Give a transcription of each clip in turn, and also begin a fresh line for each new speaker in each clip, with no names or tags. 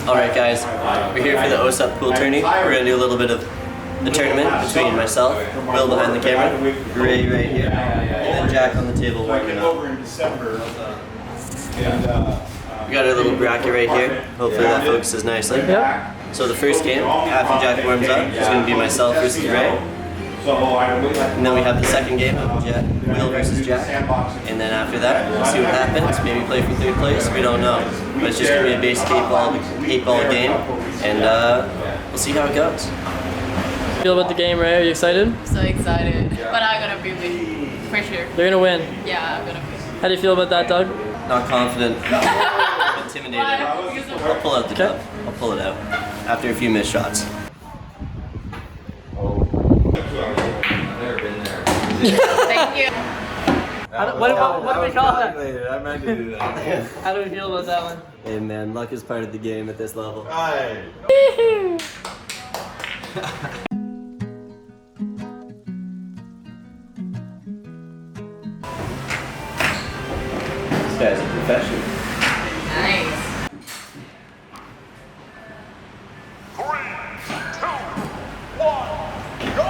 Alright guys, we're here for the Osup pool tourney. We're going to do a little bit of a tournament between myself, Will behind the camera, RAE right here, and then Jack on the table warming up. We got our little bracket right here. Hopefully that focuses nicely. So the first game, after Jack warms up, is going to be myself versus RAE. And then we have the second game of Will versus Jack. And then after that, we'll see what happens. Maybe play for third place. We don't know. But it's just going to be a basic 8-ball game. And we'll see how it goes.
Feel about the game, RAE? Are you excited?
So excited. But I'm gonna be win. For sure.
They're gonna win?
Yeah, I'm gonna win.
How do you feel about that, Doug?
Not confident. Intimidated. I'll pull out the dub. I'll pull it out. After a few missed shots.
Thank you.
What do we call that?
I meant to do that.
How do we feel about that one?
Hey man, luck is part of the game at this level.
Hi.
This guy's a professional.
Nice.
3, 2, 1, go!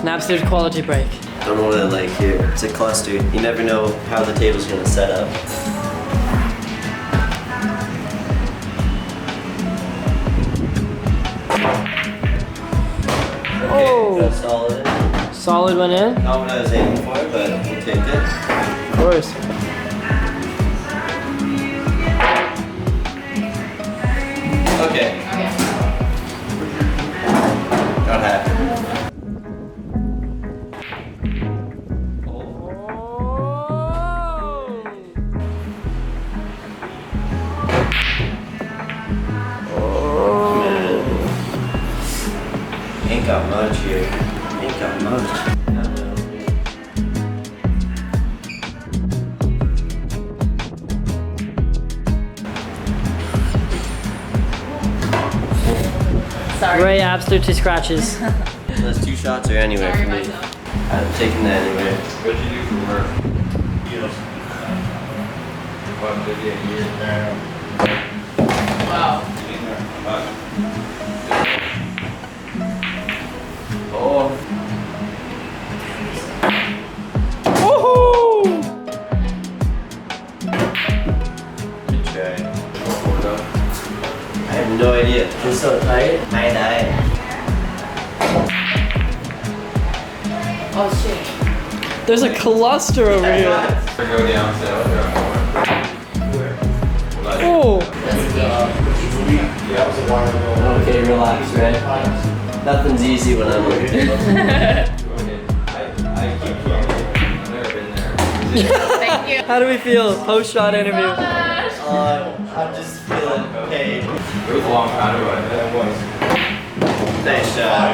An absolute quality break.
Don't know what I like here. It's a cluster. You never know how the table's gonna set up.
Oh!
Okay, that's solid.
Solid went in?
Not what I was aiming for, but we'll take it.
Of course.
Okay.
Okay.
Got happy. Ain't got much here. Ain't got much.
Sorry.
RAE absolutely scratches.
Those 2 shots are anywhere
Sorry
for me.
myself.
I'm taking that anywhere.
What'd you do for work? What, 58 years now?
Wow.
Oh.
Woohoo!
Good try. I have no idea. It's so tight. I died.
Oh shit.
There's a cluster over here.
Go down,
Oh!
Okay, relax, right? Nothing's easy when I'm over here.
Thank you.
How do we feel? Post-shot interview.
I'm just feeling pain.
It was a long time ago, I think it was.
Nice shot.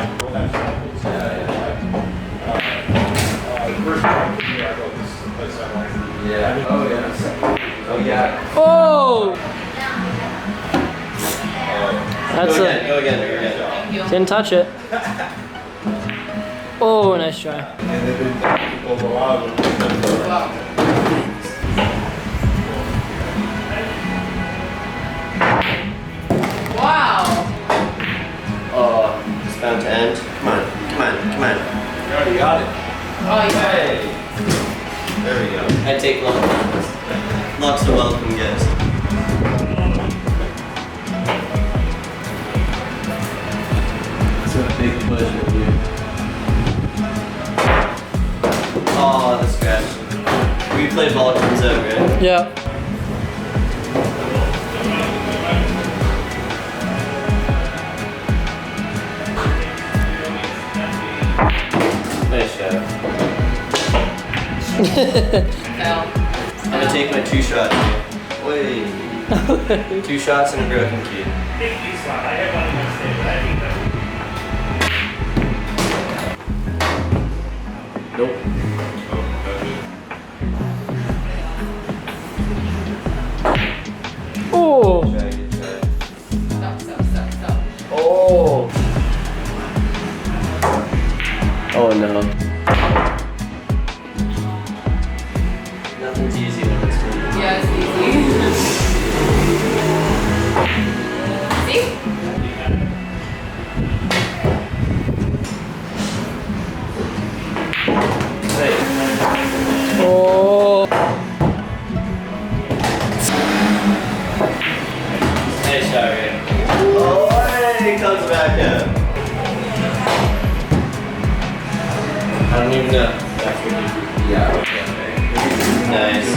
Yeah. Oh, yeah. Oh, yeah.
Oh! That's
Go
a...
again, go again, go again.
Thank you.
Didn't touch it. Oh, nice try.
Wow. Wow.
Oh, it's bound to end. Come on, come on, come on.
You already got it.
Oh yeah.
Hey. There we go.
I take luck. Luck's a welcome guest. It's a big push with you. Oh, the scratch. We played ball comes out, right?
Yeah.
Nice shot.
Fell.
I'm gonna take my 2 shots here. Wait. 2 shots and a broken key. Nope.
Oh!
Stop, stop, stop, stop.
Oh. Oh no. Nothing's easy when it's me.
Yeah, it's easy.
No.
Yeah.
Nice.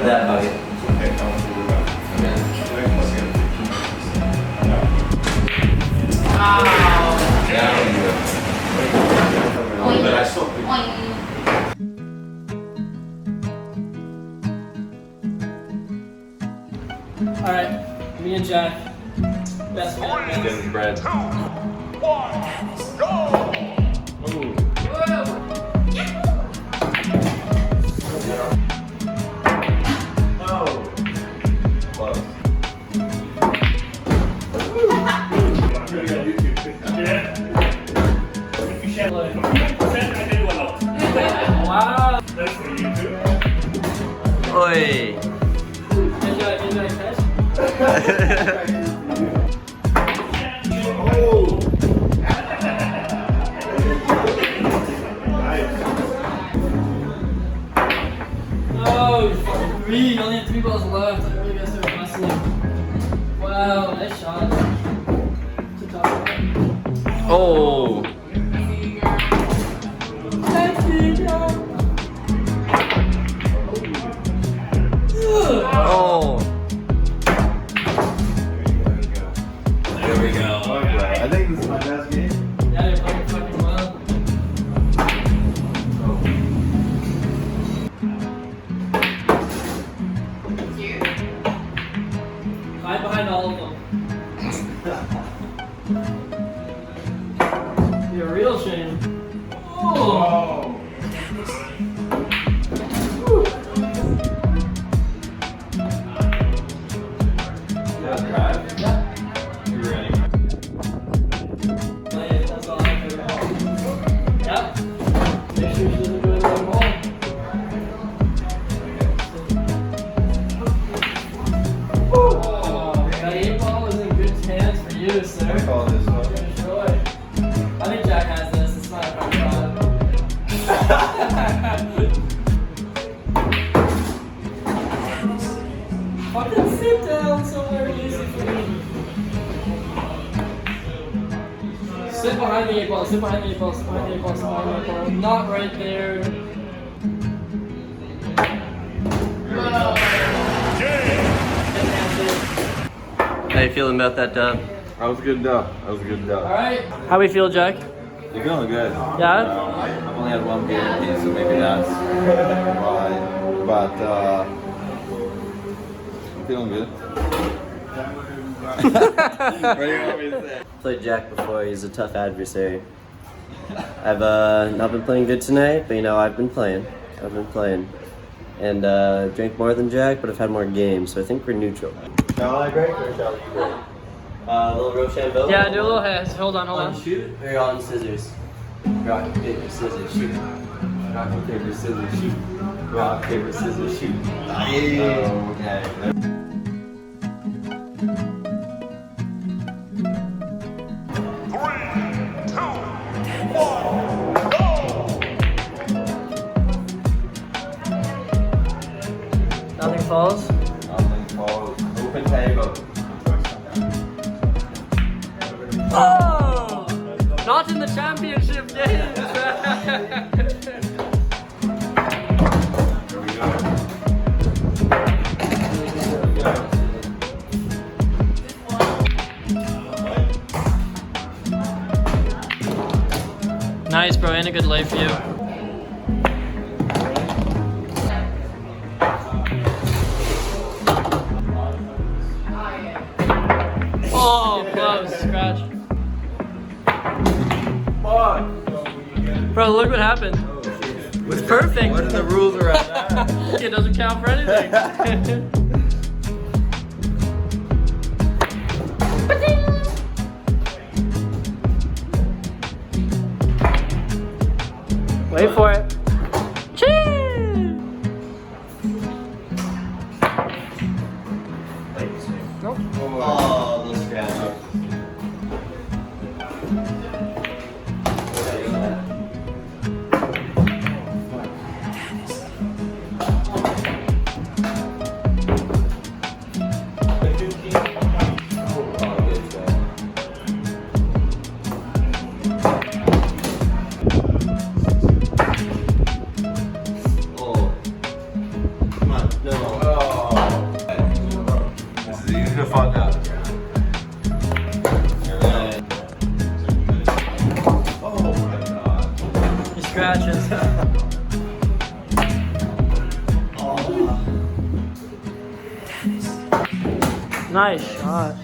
That bucket.
Wow.
But I still think
Alright, me and Jack. Best man.
getting bread.
2, 1, go!
Wow.
Oi.
Enjoy catch. Oh, three. You only have 3 balls left. I really gotta start hustling. Wow, nice shot. To top right.
Oh. Oh.
There we go. I think this is my best game.
Yeah, you're playing fucking well.
Cute.
Hide behind all of them. You're a real shame. Oh.
You ready?
Play it, that's all I care about. Yep. Make sure she doesn't go to the ball. Oh, that 8 ball is in good hands for you, sir.
Call this one.
Enjoy. I think Jack has this. It's not a fun shot. Fucking sit down somewhere easy for me. Sit behind the 8 ball, sit behind the 8 ball, sit behind the 8 ball, sit behind the 8 ball. Not right there.
Whoa.
How you feeling about that dub?
That was a good dub. That was a good dub.
Alright. How we feel, Jack?
You're feeling good.
Yeah?
I've only had one game with you, so maybe that's why. But I'm feeling good. What do you want me to say?
Played Jack before. He's a tough adversary. I've not been playing good tonight, but you know I've been playing. And drank more than Jack, but I've had more games, so I think we're neutral.
Shall I break or shall you break?
A little Rochambeau.
Yeah, do a little hands. Hold on, hold
On
on.
shoot or on scissors?
Rock, paper, scissors, shoot. Rock, paper, scissors, shoot. Rock, paper, scissors, shoot. Oh, okay.
3, 2, 1, go!
Nothing falls.
Nothing falls. Open table.
Oh! Not in the championship games.
Here we go. Here we go.
Nice, bro. And a good lay for you. Oh, close. Scratch. Bro, look what happened. It's perfect.
What are the rules around that?
It doesn't count for anything. Wait for it. Cheers! Nope.
Oh, those scratches. No.
Oh. This is easy to fuck up. Oh my god.
He scratches. Nice shot.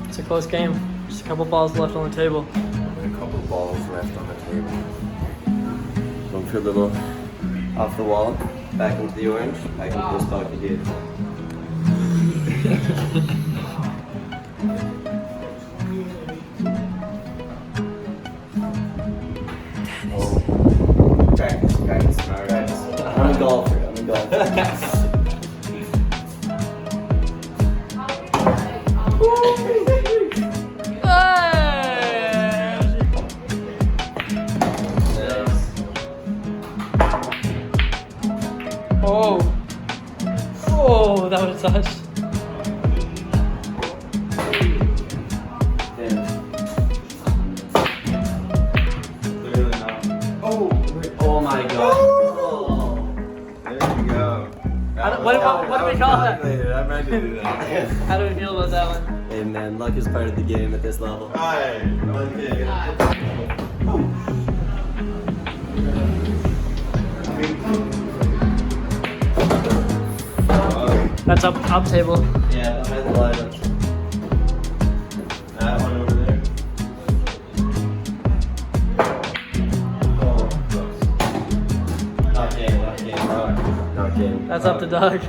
It's a close game. Just a couple balls left on the table.
A couple balls left on the table.
Going for a little off the wall, back into the orange, back into this pocket here. Practice. I'm a golfer.
Oh. Oh, that was a touch.
Clearly not.
Oh my god. Oh.
There you go.
What do we call that?
I meant to do that.
How do we feel about that one?
Hey man, luck is part of the game at this level.
Hi. Okay.
That's up table.
Yeah, behind the lineup.
That one over there. Oh,
Not game.
That's up to Doug.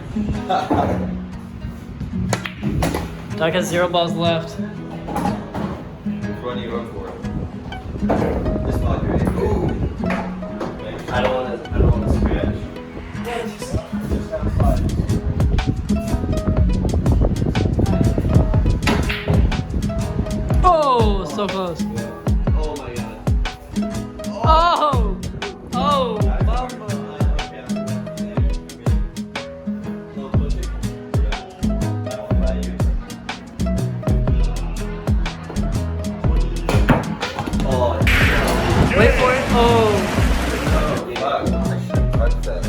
Doug has 0 balls left.
which one are you going for?
This pocket right here.
Ooh.
I don't want to scratch.
Oh, so close.
Oh my god.
Oh! Oh! Wait for it. Oh!
Fuck. I shouldn't touch that.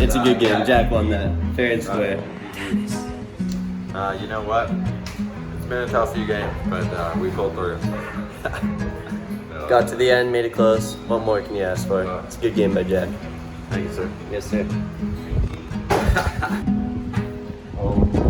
It's a good game. Jack won that. Fair and square.
You know what? It's been a tough few games, but we pulled through.
Got to the end, made it close. What more can you ask for? It's a good game by Jack.
Thank you, sir.
Yes, sir.
Oh.